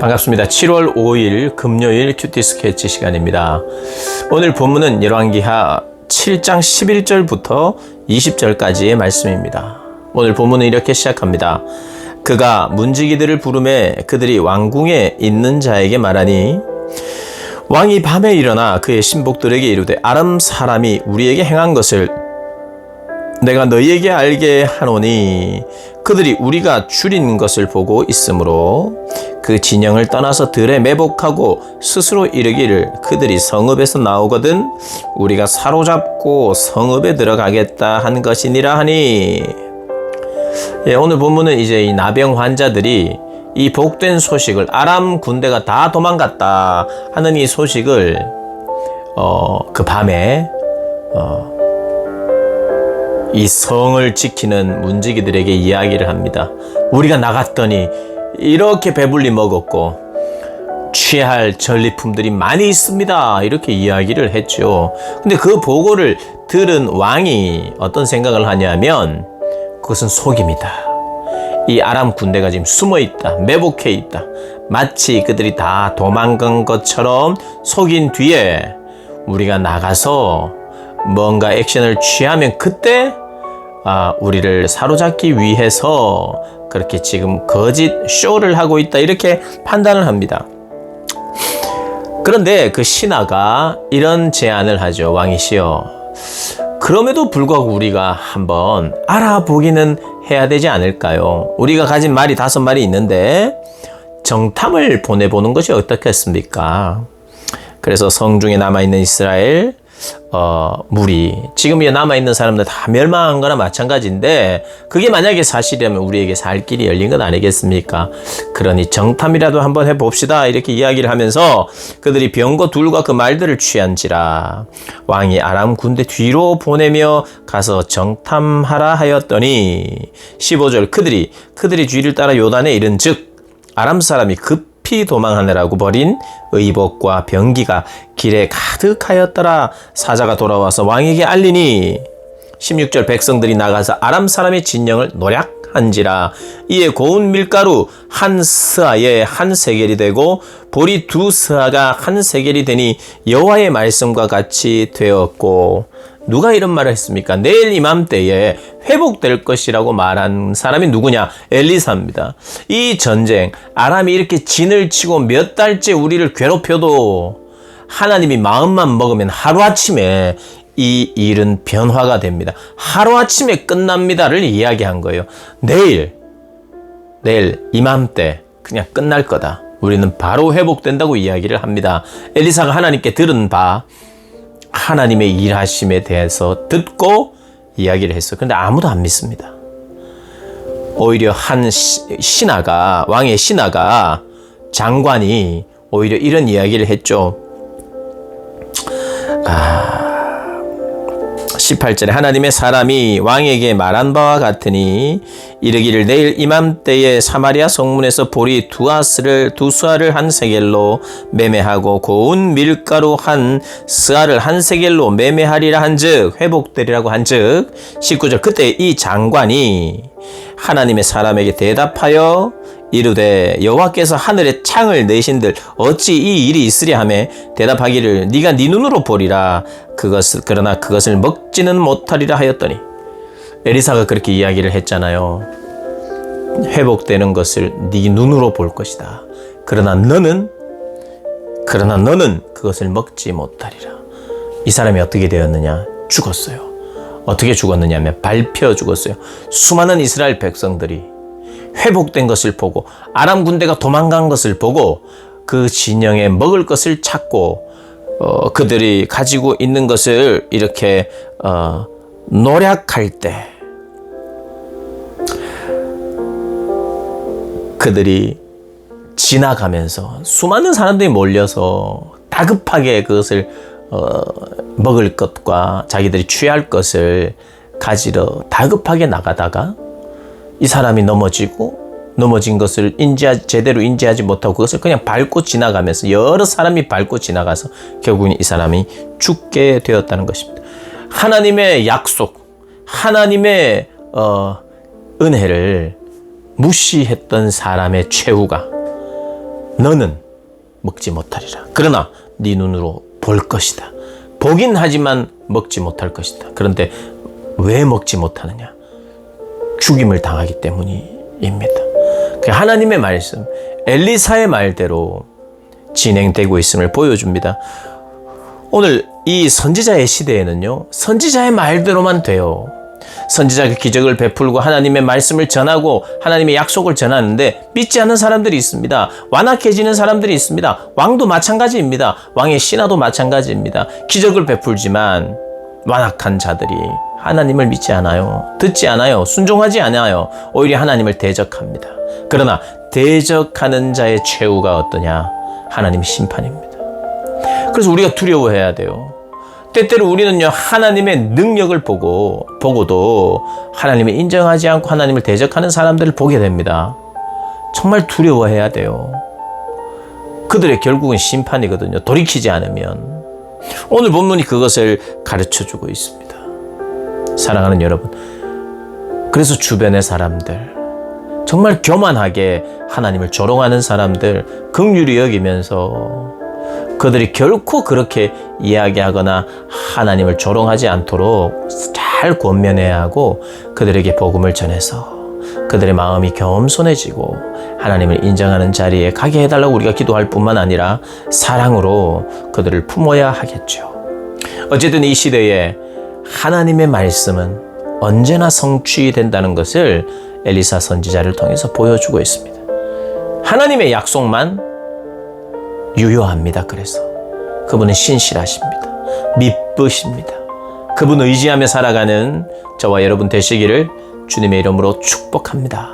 반갑습니다. 7월 5일 금요일 큐티 스케치 시간입니다. 오늘 본문은 열왕기하 7장 11절부터 20절까지의 말씀입니다. 오늘 본문은 이렇게 시작합니다. 그가 문지기들을 부르매 그들이 왕궁에 있는 자에게 말하니 왕이 밤에 일어나 그의 신복들에게 이르되 아람 사람이 우리에게 행한 것을 내가 너희에게 알게 하노니 그들이 우리가 줄인 것을 보고 있으므로 그 진영을 떠나서 들에 매복하고 스스로 이르기를 그들이 성읍에서 나오거든 우리가 사로잡고 성읍에 들어가겠다 한 것이니라 하니. 오늘 본문은 이제 이 나병 환자들이 이 복된 소식을 아람 군대가 다 도망갔다 하는 이 소식을 그 밤에 이 성을 지키는 문지기들에게 이야기를 합니다. 우리가 나갔더니 이렇게 배불리 먹었고 취할 전리품들이 많이 있습니다. 이렇게 이야기를 했죠. 근데 그 보고를 들은 왕이 어떤 생각을 하냐면 그것은 속임이다. 이 아람 군대가 지금 숨어 있다. 매복해 있다. 마치 그들이 다 도망간 것처럼 속인 뒤에 우리가 나가서 뭔가 액션을 취하면 그때 우리를 사로잡기 위해서 그렇게 지금 거짓 쇼를 하고 있다 이렇게 판단을 합니다. 그런데 그 신하가 이런 제안을 하죠. 왕이시여, 그럼에도 불구하고 우리가 한번 알아보기는 해야 되지 않을까요? 우리가 가진 말이 5마리 있는데 정탐을 보내보는 것이 어떻겠습니까? 그래서 성중에 남아있는 이스라엘 무리, 지금 남아있는 사람들 다 멸망한 거나 마찬가지인데 그게 만약에 사실이라면 우리에게 살 길이 열린 건 아니겠습니까? 그러니 정탐이라도 한번 해봅시다 이렇게 이야기를 하면서 그들이 병거 둘과 그 말들을 취한지라 왕이 아람 군대 뒤로 보내며 가서 정탐하라 하였더니 15절 그들이 뒤를 따라 요단에 이른 즉 아람 사람이 급히 도망하느라고 버린 의복과 병기가 길에 가득하였더라. 사자가 돌아와서 왕에게 알리니 16절 백성들이 나가서 아람 사람의 진영을 노략한지라. 이에 고운 밀가루 한 스아에 한 세겔이 되고 보리 2스아가 한 세겔이 되니 여호와의 말씀과 같이 되었고. 누가 이런 말을 했습니까? 내일 이맘때에 회복될 것이라고 말한 사람이 누구냐? 엘리사입니다. 이 전쟁, 아람이 이렇게 진을 치고 몇 달째 우리를 괴롭혀도 하나님이 마음만 먹으면 하루아침에 이 일은 변화가 됩니다. 하루아침에 끝납니다를 이야기한 거예요. 내일 이맘때 그냥 끝날 거다. 우리는 바로 회복된다고 이야기를 합니다. 엘리사가 하나님께 들은 바 하나님의 일하심에 대해서 듣고 이야기를 했어요. 그런데 아무도 안 믿습니다. 오히려 한 신하가, 왕의 신하가, 장관이 오히려 이런 이야기를 했죠. 18절에 하나님의 사람이 왕에게 말한 바와 같으니 이르기를 내일 이맘때에 사마리아 성문에서 보리 2스아를 한 세겔로 매매하고 고운 밀가루 한 스아를 한 세겔로 매매하리라 한즉 회복되리라고 한즉 19절 그때 이 장관이 하나님의 사람에게 대답하여 이르되 여호와께서 하늘에 창을 내신들 어찌 이 일이 있으랴 하매 대답하기를 네가 네 눈으로 보리라 그러나 그것을 먹지는 못하리라 하였더니 엘리사가 그렇게 이야기를 했잖아요. 회복되는 것을 네 눈으로 볼 것이다. 그러나 너는 그것을 먹지 못하리라. 이 사람이 어떻게 되었느냐? 죽었어요. 어떻게 죽었느냐 하면 밟혀 죽었어요. 수많은 이스라엘 백성들이 회복된 것을 보고 아람 군대가 도망간 것을 보고 그 진영에 먹을 것을 찾고 그들이 가지고 있는 것을 이렇게 노략할 때 그들이 지나가면서 수많은 사람들이 몰려서 다급하게 그것을 먹을 것과 자기들이 취할 것을 가지러 다급하게 나가다가 이 사람이 넘어진 것을 제대로 인지하지 못하고 그것을 그냥 밟고 지나가면서 여러 사람이 밟고 지나가서 결국은 이 사람이 죽게 되었다는 것입니다. 하나님의 약속, 하나님의 은혜를 무시했던 사람의 최후가 너는 먹지 못하리라. 그러나 네 눈으로 볼 것이다. 보긴 하지만 먹지 못할 것이다. 그런데 왜 먹지 못하느냐? 죽임을 당하기 때문입니다. 하나님의 말씀, 엘리사의 말대로 진행되고 있음을 보여줍니다. 오늘 이 선지자의 시대에는요, 선지자의 말대로만 돼요. 선지자가 기적을 베풀고 하나님의 말씀을 전하고 하나님의 약속을 전하는데 믿지 않는 사람들이 있습니다. 완악해지는 사람들이 있습니다. 왕도 마찬가지입니다. 왕의 신하도 마찬가지입니다. 기적을 베풀지만 완악한 자들이 하나님을 믿지 않아요. 듣지 않아요. 순종하지 않아요. 오히려 하나님을 대적합니다. 그러나 대적하는 자의 최후가 어떠냐? 하나님의 심판입니다. 그래서 우리가 두려워해야 돼요. 때때로 우리는요, 하나님의 능력을 보고도 하나님을 인정하지 않고 하나님을 대적하는 사람들을 보게 됩니다. 정말 두려워해야 돼요. 그들의 결국은 심판이거든요. 돌이키지 않으면. 오늘 본문이 그것을 가르쳐주고 있습니다. 사랑하는 여러분, 그래서 주변의 사람들, 정말 교만하게 하나님을 조롱하는 사람들 긍휼히 여기면서 그들이 결코 그렇게 이야기하거나 하나님을 조롱하지 않도록 잘 권면해야 하고, 그들에게 복음을 전해서 그들의 마음이 겸손해지고 하나님을 인정하는 자리에 가게 해달라고 우리가 기도할 뿐만 아니라 사랑으로 그들을 품어야 하겠죠. 어쨌든 이 시대에 하나님의 말씀은 언제나 성취된다는 것을 엘리사 선지자를 통해서 보여주고 있습니다. 하나님의 약속만 유효합니다. 그래서 그분은 신실하십니다. 미쁘십니다. 그분 의지하며 살아가는 저와 여러분 되시기를 주님의 이름으로 축복합니다.